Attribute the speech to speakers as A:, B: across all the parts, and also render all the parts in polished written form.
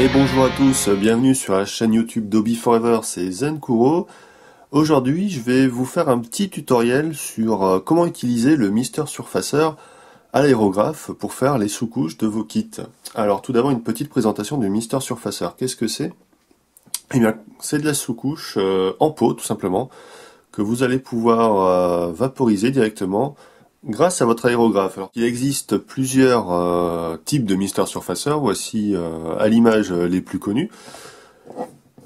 A: Et bonjour à tous, bienvenue sur la chaîne YouTube d'Hobby Forever, c'est Zenkuro. Aujourd'hui, je vais vous faire un petit tutoriel sur comment utiliser le Mister Surfacer à l'aérographe pour faire les sous-couches de vos kits. Alors tout d'abord, une petite présentation du Mister Surfacer. Qu'est-ce que c'est? Eh bien, c'est de la sous-couche en pot, tout simplement, que vous allez pouvoir vaporiser directement grâce à votre aérographe. Alors, il existe plusieurs types de Mister Surfacer, voici à l'image les plus connus.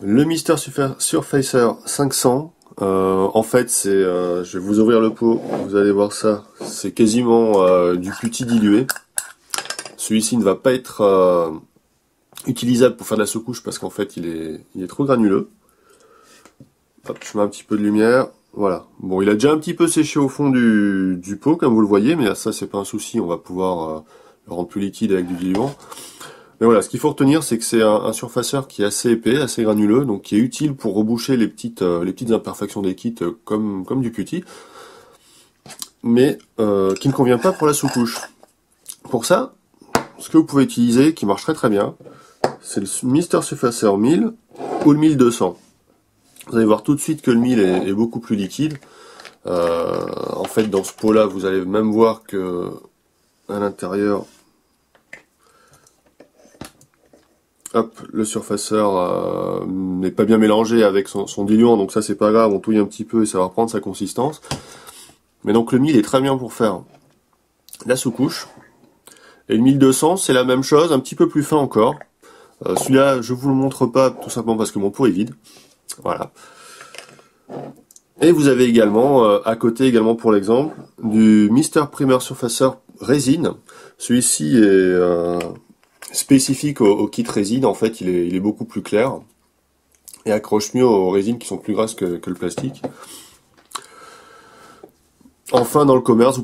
A: Le Mister Surfacer 500, en fait, c'est, je vais vous ouvrir le pot, vous allez voir ça, c'est quasiment du putty dilué. Celui-ci ne va pas être utilisable pour faire de la sous-couche parce qu'en fait, il est trop granuleux. Hop, je mets un petit peu de lumière. Voilà. Bon, il a déjà un petit peu séché au fond du pot, comme vous le voyez, mais ça, c'est pas un souci. On va pouvoir le rendre plus liquide avec du diluant. Mais voilà, ce qu'il faut retenir, c'est que c'est un surfaceur qui est assez épais, assez granuleux, donc qui est utile pour reboucher les petites imperfections des kits comme du putty, mais qui ne convient pas pour la sous-couche. Pour ça, ce que vous pouvez utiliser, qui marche très bien, c'est le Mister Surfacer 1000 ou le 1200. Vous allez voir tout de suite que le 1000 est beaucoup plus liquide. En fait, dans ce pot-là, vous allez même voir que à l'intérieur, hop, le surfaceur n'est pas bien mélangé avec son diluant, donc ça c'est pas grave, on touille un petit peu et ça va reprendre sa consistance. Mais donc le 1000 est très bien pour faire la sous-couche. Et le 1200, c'est la même chose, un petit peu plus fin encore. Celui-là, je vous le montre pas, tout simplement parce que mon pot est vide. Voilà. Et vous avez également, à côté également pour l'exemple, du Mister Primer Surfacer résine. Celui-ci est spécifique au kit résine, en fait il est beaucoup plus clair. Et accroche mieux aux résines qui sont plus grasses que le plastique. Enfin, dans le commerce, vous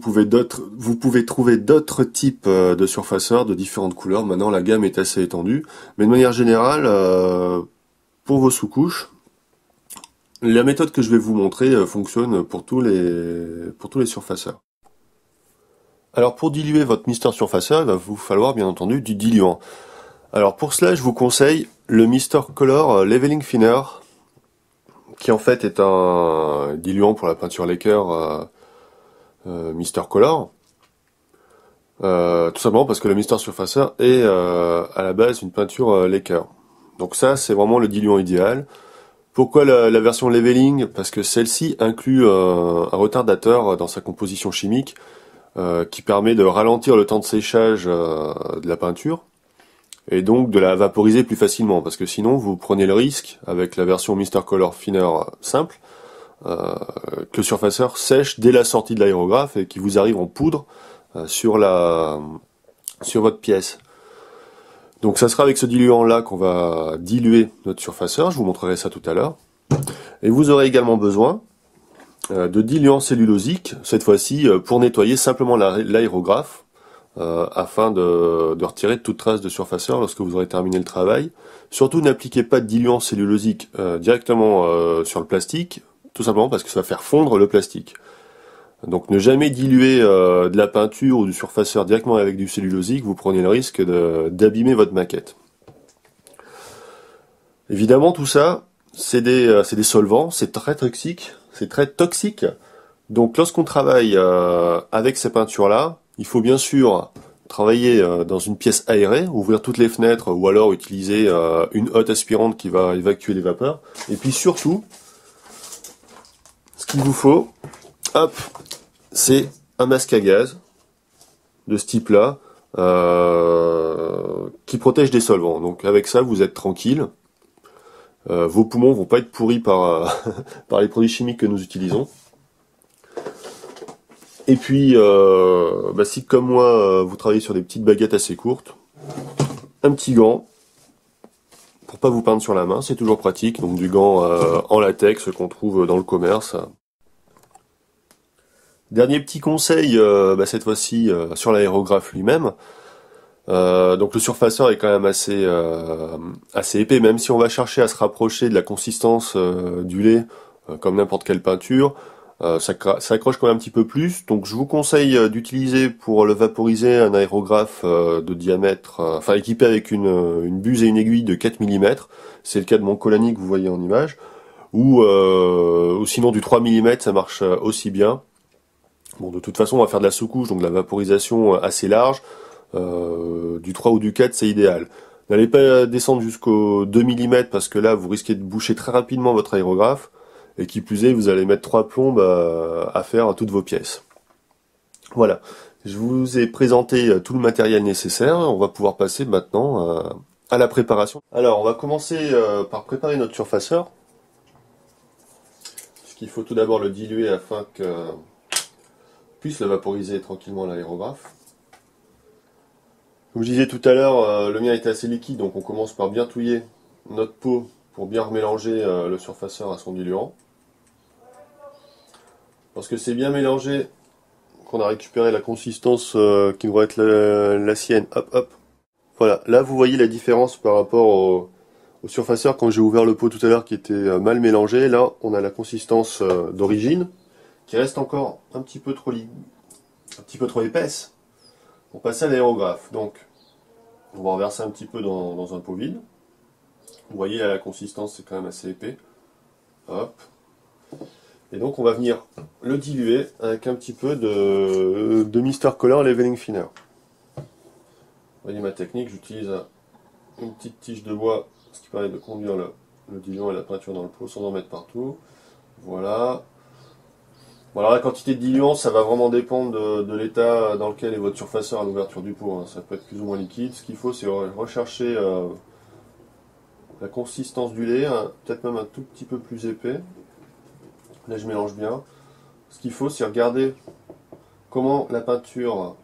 A: pouvez trouver d'autres types de surfaceurs de différentes couleurs. Maintenant, la gamme est assez étendue. Mais de manière générale, pour vos sous-couches, la méthode que je vais vous montrer fonctionne pour tous les surfaceurs. Alors pour diluer votre Mister Surfacer, il va vous falloir bien entendu du diluant. Alors pour cela, je vous conseille le Mister Color Leveling Thinner, qui en fait est un diluant pour la peinture lacquer Mister Color. Tout simplement parce que le Mister Surfacer est à la base une peinture lacquer. Donc ça, c'est vraiment le diluant idéal. Pourquoi la version leveling? Parce que celle-ci inclut un retardateur dans sa composition chimique qui permet de ralentir le temps de séchage de la peinture et donc de la vaporiser plus facilement. Parce que sinon, vous prenez le risque, avec la version Mister Color Thinner simple, que le surfaceur sèche dès la sortie de l'aérographe et qu'il vous arrive en poudre sur votre pièce. Donc ça sera avec ce diluant là qu'on va diluer notre surfaceur, je vous montrerai ça tout à l'heure. Et vous aurez également besoin de diluant cellulosique, cette fois-ci pour nettoyer simplement l'aérographe, afin de retirer toute trace de surfaceur lorsque vous aurez terminé le travail. Surtout n'appliquez pas de diluant cellulosique directement sur le plastique, tout simplement parce que ça va faire fondre le plastique. Donc ne jamais diluer de la peinture ou du surfaceur directement avec du cellulosique, vous prenez le risque d'abîmer votre maquette. Évidemment tout ça, c'est des solvants, c'est très toxique. Donc lorsqu'on travaille avec ces peintures-là, il faut bien sûr travailler dans une pièce aérée, ouvrir toutes les fenêtres ou alors utiliser une hotte aspirante qui va évacuer les vapeurs. Et puis surtout, ce qu'il vous faut, hop, c'est un masque à gaz de ce type-là qui protège des solvants. Donc avec ça, vous êtes tranquille. Vos poumons vont pas être pourris par les produits chimiques que nous utilisons. Et puis, si comme moi, vous travaillez sur des petites baguettes assez courtes, un petit gant pour pas vous peindre sur la main, c'est toujours pratique. Donc du gant en latex qu'on trouve dans le commerce. Dernier petit conseil, cette fois-ci sur l'aérographe lui-même. Donc le surfaceur est quand même assez épais, même si on va chercher à se rapprocher de la consistance du lait, comme n'importe quelle peinture. Ça accroche quand même un petit peu plus. Donc je vous conseille d'utiliser pour le vaporiser un aérographe de diamètre, enfin équipé avec une buse et une aiguille de 4 mm. C'est le cas de mon Colani que vous voyez en image. Ou sinon du 3 mm, ça marche aussi bien. Bon, de toute façon, on va faire de la sous-couche, donc de la vaporisation assez large. Du 3 ou du 4, c'est idéal. N'allez pas descendre jusqu'au 2 mm parce que là, vous risquez de boucher très rapidement votre aérographe. Et qui plus est, vous allez mettre 3 plombes à faire à toutes vos pièces. Voilà. Je vous ai présenté tout le matériel nécessaire. On va pouvoir passer maintenant à la préparation. Alors, on va commencer par préparer notre surfaceur. Puisqu'il faut tout d'abord le diluer afin que puisse le vaporiser tranquillement à l'aérographe. Comme je disais tout à l'heure, le mien est assez liquide, donc on commence par bien touiller notre pot pour bien remélanger le surfaceur à son diluant. Parce que c'est bien mélangé qu'on a récupéré la consistance qui devrait être la sienne. Hop, hop. Voilà, là vous voyez la différence par rapport au surfaceur quand j'ai ouvert le pot tout à l'heure qui était mal mélangé. Là, on a la consistance d'origine qui reste encore un petit peu trop épaisse pour passer à l'aérographe. Donc, on va renverser un petit peu dans un pot vide. Vous voyez là, la consistance c'est quand même assez épais. Hop. Et donc on va venir le diluer avec un petit peu de Mr. Color Leveling Thinner. Vous voyez ma technique, j'utilise une petite tige de bois, ce qui permet de conduire le diluant et la peinture dans le pot sans en mettre partout. Voilà. Bon, alors la quantité de diluant, ça va vraiment dépendre de l'état dans lequel est votre surfaceur à l'ouverture du pot. Ça peut être plus ou moins liquide. Ce qu'il faut, c'est rechercher la consistance du lait, peut-être même un tout petit peu plus épais. Là, je mélange bien. Ce qu'il faut, c'est regarder comment la peinture,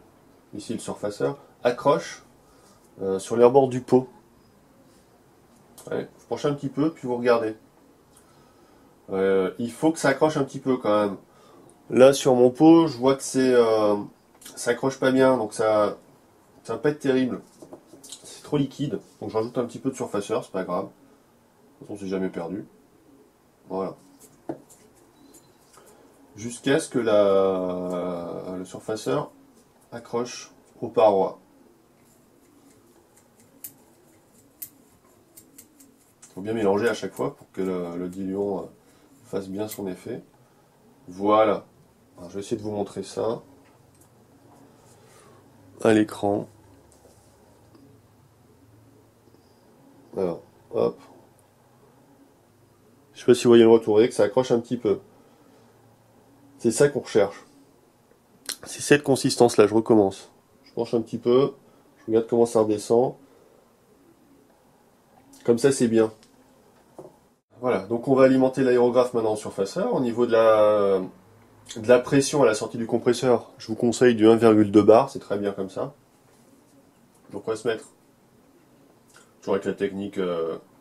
A: ici le surfaceur, accroche sur les bords du pot. Allez, vous penchez un petit peu, puis vous regardez. Il faut que ça accroche un petit peu quand même. Là, sur mon pot, je vois que ça accroche pas bien, donc ça va pas être terrible. C'est trop liquide, donc je rajoute un petit peu de surfaceur, c'est pas grave. De toute façon, c'est jamais perdu. Voilà. Jusqu'à ce que le surfaceur accroche aux parois. Il faut bien mélanger à chaque fois pour que le diluant fasse bien son effet. Voilà. Alors, je vais essayer de vous montrer ça à l'écran. Alors, hop. Je sais pas si vous voyez le retour, vous voyez que ça accroche un petit peu. C'est ça qu'on recherche. C'est cette consistance-là, je recommence. Je penche un petit peu, je regarde comment ça redescend. Comme ça, c'est bien. Voilà, donc on va alimenter l'aérographe maintenant en surfaceur. Au niveau de la pression à la sortie du compresseur, je vous conseille du 1,2 bar, c'est très bien comme ça. Donc on va se mettre, toujours avec la technique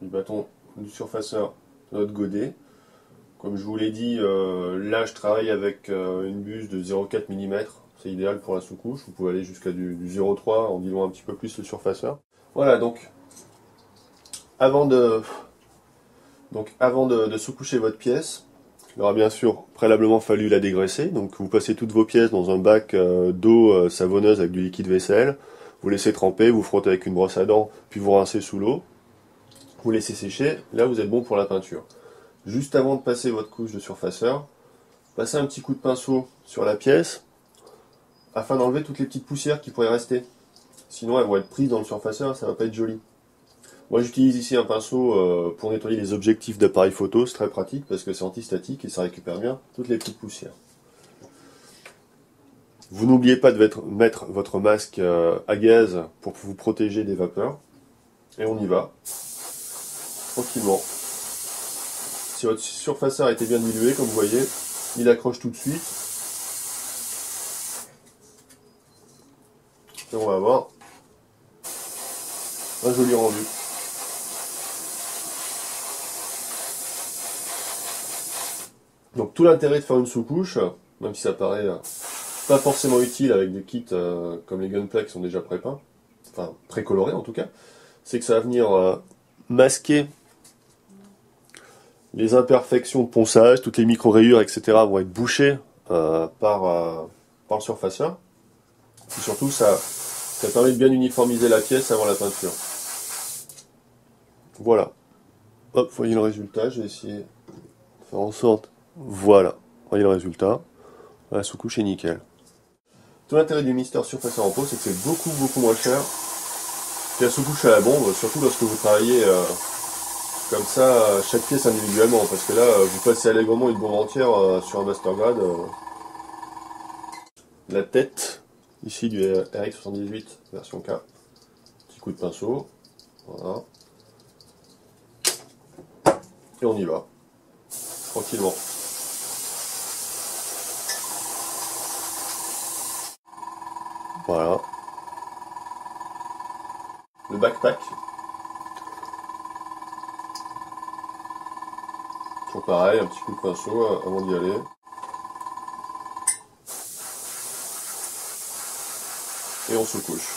A: du bâton du surfaceur, de notre godet. Comme je vous l'ai dit, là je travaille avec une buse de 0,4 mm, c'est idéal pour la sous-couche. Vous pouvez aller jusqu'à du 0,3 en diluant un petit peu plus le surfaceur. Voilà, donc avant de sous-coucher votre pièce, il aura bien sûr préalablement fallu la dégraisser. Donc vous passez toutes vos pièces dans un bac d'eau savonneuse avec du liquide vaisselle. Vous laissez tremper, vous frottez avec une brosse à dents, puis vous rincez sous l'eau. Vous laissez sécher, là vous êtes bon pour la peinture. Juste avant de passer votre couche de surfaceur, passez un petit coup de pinceau sur la pièce afin d'enlever toutes les petites poussières qui pourraient rester. Sinon elles vont être prises dans le surfaceur et ça va pas être joli. Moi j'utilise ici un pinceau pour nettoyer les objectifs d'appareil photo, c'est très pratique parce que c'est antistatique et ça récupère bien toutes les petites poussières. Vous n'oubliez pas de mettre votre masque à gaz pour vous protéger des vapeurs. Et on y va, tranquillement. Si votre surfaceur a été bien dilué, comme vous voyez, il accroche tout de suite. Et on va avoir un joli rendu. Donc tout l'intérêt de faire une sous-couche, même si ça paraît pas forcément utile avec des kits comme les Gunpla qui sont déjà pré-peints, enfin précolorés en tout cas, c'est que ça va venir masquer les imperfections de ponçage, toutes les micro-rayures, etc. vont être bouchées par le surfaceur. Et surtout, ça permet de bien uniformiser la pièce avant la peinture. Voilà. Hop, voyez le résultat, je vais essayer de faire en sorte. Voilà, voyez le résultat. La sous-couche est nickel. Tout l'intérêt du Mister Surfacer en pot, c'est que c'est beaucoup moins cher que la sous-couche à la bombe, surtout lorsque vous travaillez comme ça, chaque pièce individuellement, parce que là, vous passez allègrement une bombe entière sur un Mastergrade. La tête, ici du RX78 version K. Petit coup de pinceau. Voilà. Et on y va. Tranquillement. Voilà. Le backpack. Toujours pareil, un petit coup de pinceau avant d'y aller. Et on se couche.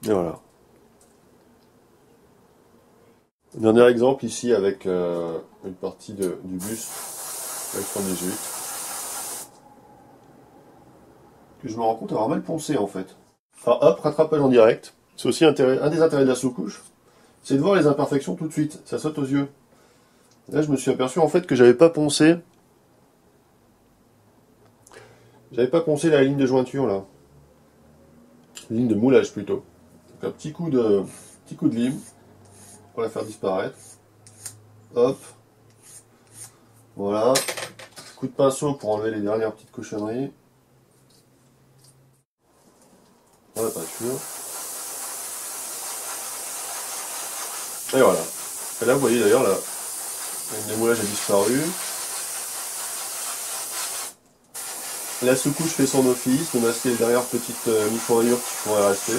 A: Et voilà. Dernier exemple ici avec une partie du buste avec 118. Que je me rends compte avoir mal poncé en fait. Enfin hop, rattrapage en direct. C'est aussi un des intérêts de la sous-couche. C'est de voir les imperfections tout de suite. Ça saute aux yeux. Là je me suis aperçu en fait que j'avais pas poncé. J'avais pas poncé la ligne de jointure là. Ligne de moulage plutôt. Donc un petit coup de lime pour la faire disparaître. Hop. Voilà. Coup de pinceau pour enlever les dernières petites cochonneries. Voilà, peinture. Et voilà. Et là, vous voyez d'ailleurs, la ligne de moulage a disparu. La sous-couche fait son office, de masquer les dernières petites micro-rayures qui pourraient rester.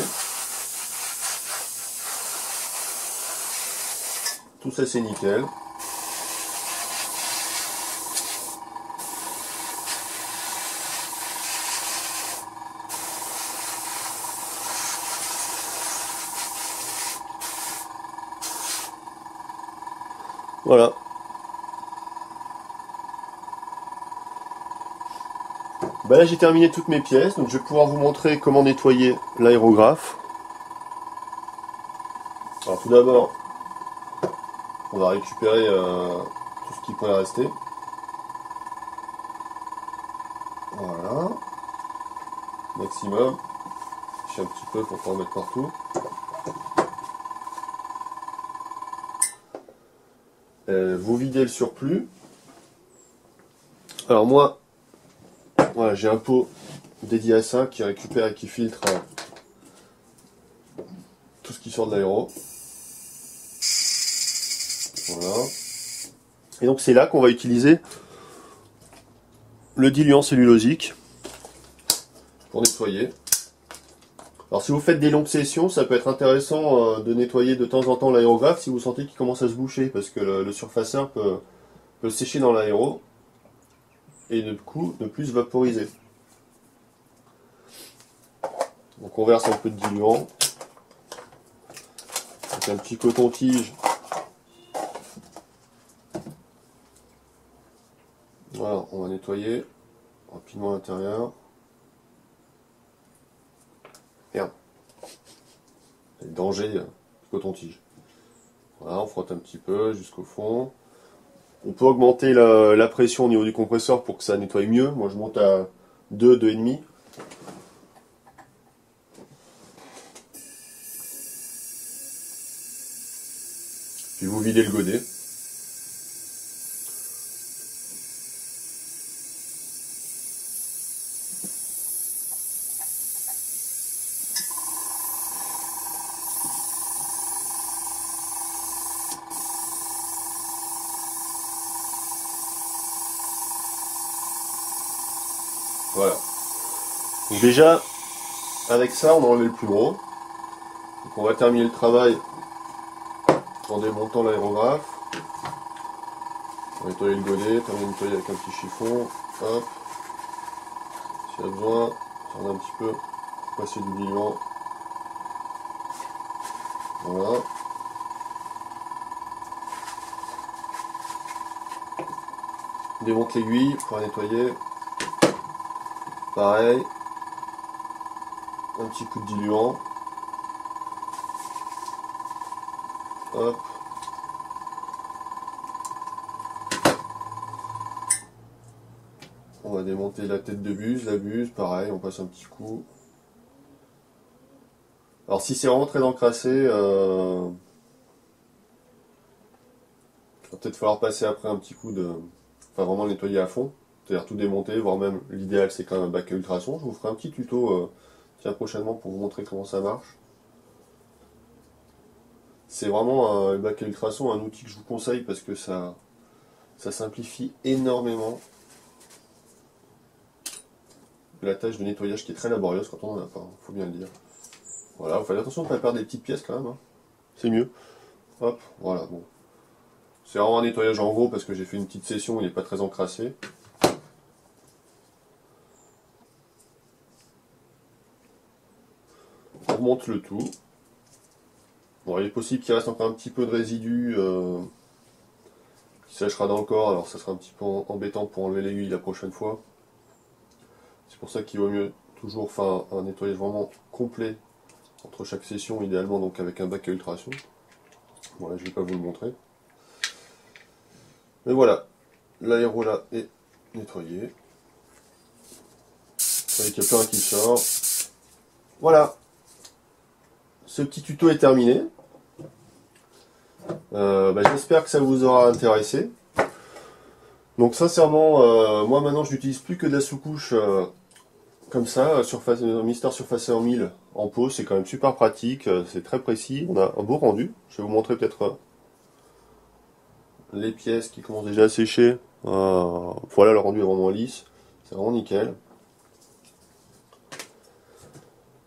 A: Tout ça, c'est nickel. Voilà. Bah là j'ai terminé toutes mes pièces, donc je vais pouvoir vous montrer comment nettoyer l'aérographe. Alors tout d'abord, on va récupérer tout ce qui pourrait rester. Voilà. Maximum. Je fais un petit peu pour pas en mettre partout. Vous videz le surplus. Alors moi, voilà, j'ai un pot dédié à ça qui récupère et qui filtre tout ce qui sort de l'aéro. Voilà. Et donc c'est là qu'on va utiliser le diluant cellulosique pour nettoyer. Alors si vous faites des longues sessions, ça peut être intéressant de nettoyer de temps en temps l'aérographe si vous sentez qu'il commence à se boucher, parce que le surfaceur peut sécher dans l'aéro et du coup ne plus vaporiser. Donc on verse un peu de diluant avec un petit coton-tige. Voilà, on va nettoyer rapidement l'intérieur. Merde, c'est le danger du coton-tige. Voilà, on frotte un petit peu jusqu'au fond. On peut augmenter la pression au niveau du compresseur pour que ça nettoie mieux. Moi je monte à 2, 2,5. Puis vous videz le godet. Voilà. Donc déjà, avec ça, on a enlevé le plus gros. Donc on va terminer le travail en démontant l'aérographe. On va nettoyer le godet, terminer de nettoyer avec un petit chiffon. Hop. S'il y a besoin, on a un petit peu passer du diluant. Voilà. On démonte l'aiguille pour la nettoyer. Pareil. Un petit coup de diluant. Hop. On va démonter la tête de buse, la buse, pareil, on passe un petit coup. Alors si c'est vraiment très encrassé, il va peut-être falloir passer après un petit coup de... Enfin vraiment le nettoyer à fond, c'est-à-dire tout démonter, voire même l'idéal c'est quand même un bac à ultrasons. Je vous ferai un petit tuto tiens, prochainement pour vous montrer comment ça marche. C'est vraiment le bac à ultrasons, un outil que je vous conseille parce que ça simplifie énormément la tâche de nettoyage qui est très laborieuse quand on en a pas, faut bien le dire. Voilà, vous faites attention de ne pas perdre des petites pièces quand même, hein. C'est mieux. Hop, voilà, bon. C'est vraiment un nettoyage en gros parce que j'ai fait une petite session, il n'est pas très encrassé. On remonte le tout. Bon, il est possible qu'il reste encore un petit peu de résidu qui séchera dans le corps, alors ça sera un petit peu embêtant pour enlever l'aiguille la prochaine fois. C'est pour ça qu'il vaut mieux toujours faire un nettoyage vraiment complet entre chaque session, idéalement donc avec un bac à ultrasons. Voilà, je ne vais pas vous le montrer. Mais voilà, l'aéro là est nettoyé. Vous voyez qu'il y a plus rien qui sort. Voilà, ce petit tuto est terminé. J'espère que ça vous aura intéressé. Donc sincèrement, moi maintenant je n'utilise plus que de la sous-couche comme ça, Mister Surfacer 1000 en pot, c'est quand même super pratique, c'est très précis, on a un beau rendu. Je vais vous montrer peut-être les pièces qui commencent déjà à sécher. Voilà, le rendu est vraiment lisse, c'est vraiment nickel.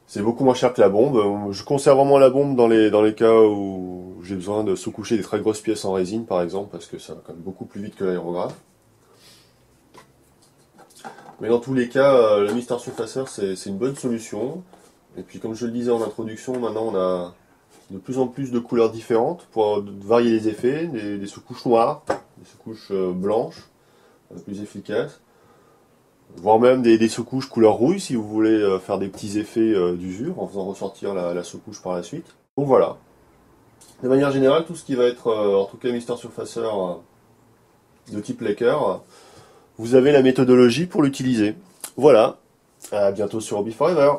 A: C'est beaucoup moins cher que la bombe. Je conserve vraiment la bombe dans les cas où j'ai besoin de sous-coucher des très grosses pièces en résine par exemple, parce que ça va quand même beaucoup plus vite que l'aérographe. Mais dans tous les cas, le Mister Surfacer c'est une bonne solution. Et puis comme je le disais en introduction, maintenant on a de plus en plus de couleurs différentes pour varier les effets, des sous-couches noires, des sous-couches blanches, plus efficaces, voire même des sous-couches couleur rouille si vous voulez faire des petits effets d'usure en faisant ressortir la sous-couche par la suite. Donc voilà. De manière générale, tout ce qui va être, en tout cas Mister Surfacer de type Laker, vous avez la méthodologie pour l'utiliser. Voilà, à bientôt sur Hobby Forever.